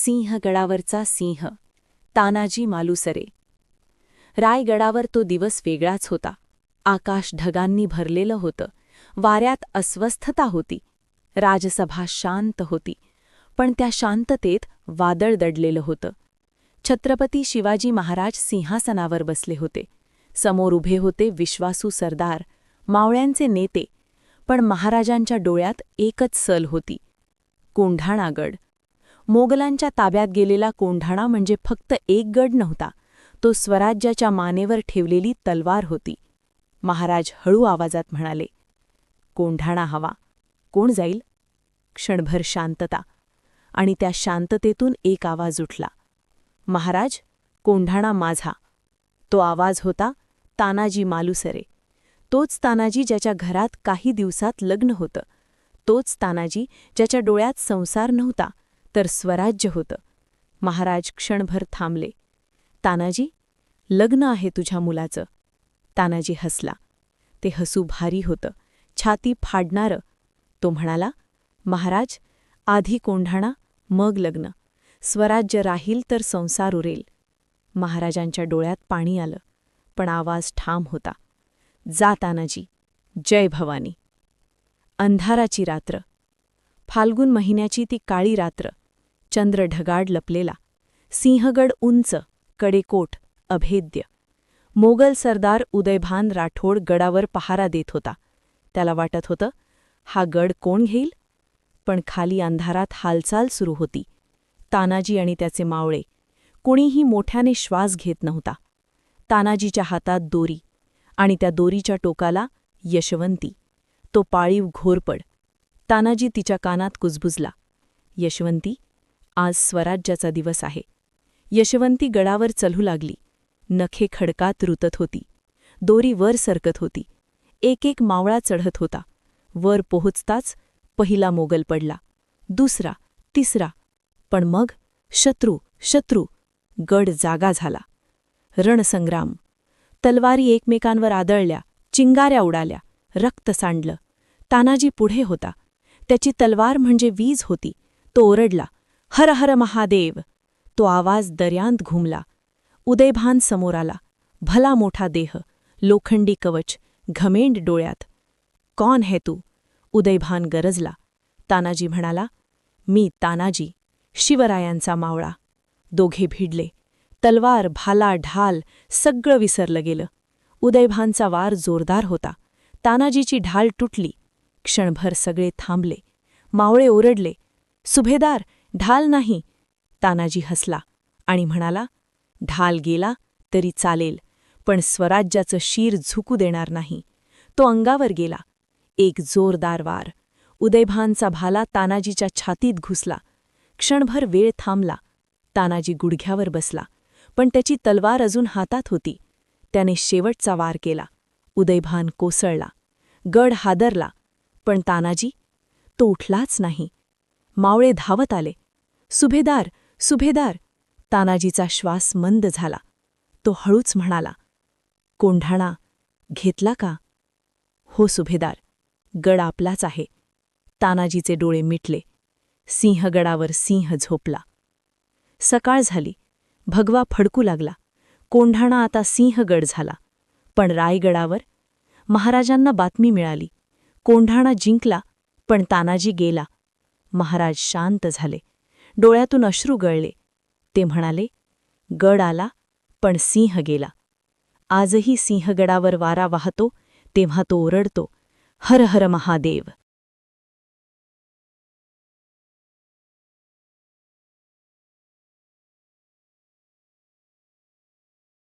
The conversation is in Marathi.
सिंहगडावरचा सिंह तानाजी मालुसरे. रायगडावर तो दिवस वेगळाच होता. आकाश ढगांनी भरलेलं होतं. वाऱ्यात अस्वस्थता होती. राजसभा शांत होती. पण त्या शांततेत वादळ दडलेलं होतं. छत्रपती शिवाजी महाराज सिंहासनावर बसले होते. समोर उभे होते विश्वासू सरदार, मावळ्यांचे नेते. पण महाराजांच्या डोळ्यात एकच सल होती. कोंढाणा गड. मोगलांच्या ताब्यात गेलेला कोंढाणा म्हणजे फक्त एक गड नव्हता. तो स्वराज्याच्या मानेवर ठेवलेली तलवार होती. महाराज हळू आवाजात म्हणाले, कोंढाणा हवा. कोण जाईल? क्षणभर शांतता. आणि त्या शांततेतून एक आवाज उठला. महाराज, कोंढाणा माझा. तो आवाज होता तानाजी मालुसरे. तोच तानाजी ज्याच्या घरात काही दिवसात लग्न होतं. तोच तानाजी ज्याच्या डोळ्यात संसार नव्हता, तर स्वराज्य होतं. महाराज क्षणभर थांबले. तानाजी, लग्न आहे तुझ्या मुलाचं. तानाजी हसला. ते हसू भारी होतं, छाती फाडणारं. तो म्हणाला, महाराज, आधी कोंढाणा, मग लग्न. स्वराज्य राहील तर संसार उरेल. महाराजांच्या डोळ्यात पाणी आलं, पण आवाज ठाम होता. जा तानाजी, जय भवानी. अंधाराची रात्र. फाल्गुन महिन्याची ती काळी रात्र. चंद्र ढगाड लपलेला. सिंहगड उंच, कडेकोट, अभेद्य. मोगल सरदार उदयभान राठोड गडावर पहारा देत होता. त्याला वाटत होतं, हा गड कोण घेईल? पण खाली अंधारात हालचाल सुरू होती. तानाजी आणि त्याचे मावळे. कुणीही मोठ्याने श्वास घेत नव्हता. तानाजीच्या हातात दोरी, आणि त्या दोरीच्या टोकाला यशवंती. तो पाळीव घोरपड. तानाजी तिच्या कानात कुजबुजला. यशवंती, आज स्वराज्याचा दिवस आहे. यशवंती गडावर चलू लागली. नखे खडकात रुतत होती. दोरी वर सरकत होती. एक एक मावळा चढत होता. वर पोहोचताच पहिला मोगल पडला. दुसरा, तिसरा. पण मग शत्रू, शत्रू. गड जागा झाला. रणसंग्राम. तलवारी एकमेकांवर आदळल्या, चिंगाऱ्या उडाल्या, रक्त सांडलं. तानाजी पुढे होता. त्याची तलवार म्हणजे वीज होती. तो ओरडला, हर हर महादेव. तो आवाज दर्यांत घुमला. उदयभान समोर आला. भला मोठा देह, लोखंडी कवच, घमेंड डोळ्यात. कौन है तू? उदयभान गरजला. तानाजी म्हणाला, मी तानाजी, शिवरायांचा मावळा. दोघे भिडले. तलवार, भाला, ढाल सगळं विसरलं गेलं. उदयभानचा वार जोरदार होता. तानाजीची ढाल तुटली. क्षणभर सगळे थांबले. मावळे ओरडले, सुभेदार, ढाल नाही. तानाजी हसला आणि म्हणाला, ढाल गेला तरी चालेल, पण स्वराज्याचं शीर झुकू देणार नाही. तो अंगावर गेला. एक जोरदार वार. उदयभानचा भाला तानाजीच्या छातीत घुसला. क्षणभर वेळ थांबला. तानाजी गुडघ्यावर बसला, पण त्याची तलवार अजून हातात होती. त्याने शेवटचा वार केला. उदयभान कोसळला. गड हादरला. पण तानाजी, तो उठलाच नाही. मावळे धावत आले. सुभेदार, सुभेदार. तानाजीचा श्वास मंद झाला. तो हळूच म्हणाला, कोंढाणा घेतला का? हो सुभेदार, गड आपलाच आहे. तानाजीचे डोळे मिटले. सिंहगडावर सिंह झोपला. सकाळ झाली. भगवा फडकू लागला. कोंढाणा आता सिंहगड झाला. पण रायगडावर महाराजांना बातमी मिळाली. कोंढाणा जिंकला, पण तानाजी गेला. महाराज शांत झाले. डोळ्यातून अश्रू गळले. ते म्हणाले, गड आला, पण सिंह गेला. आजही सिंहगडावर वारा वाहतो, तेव्हा तो ओरडतो, हर हर महादेव.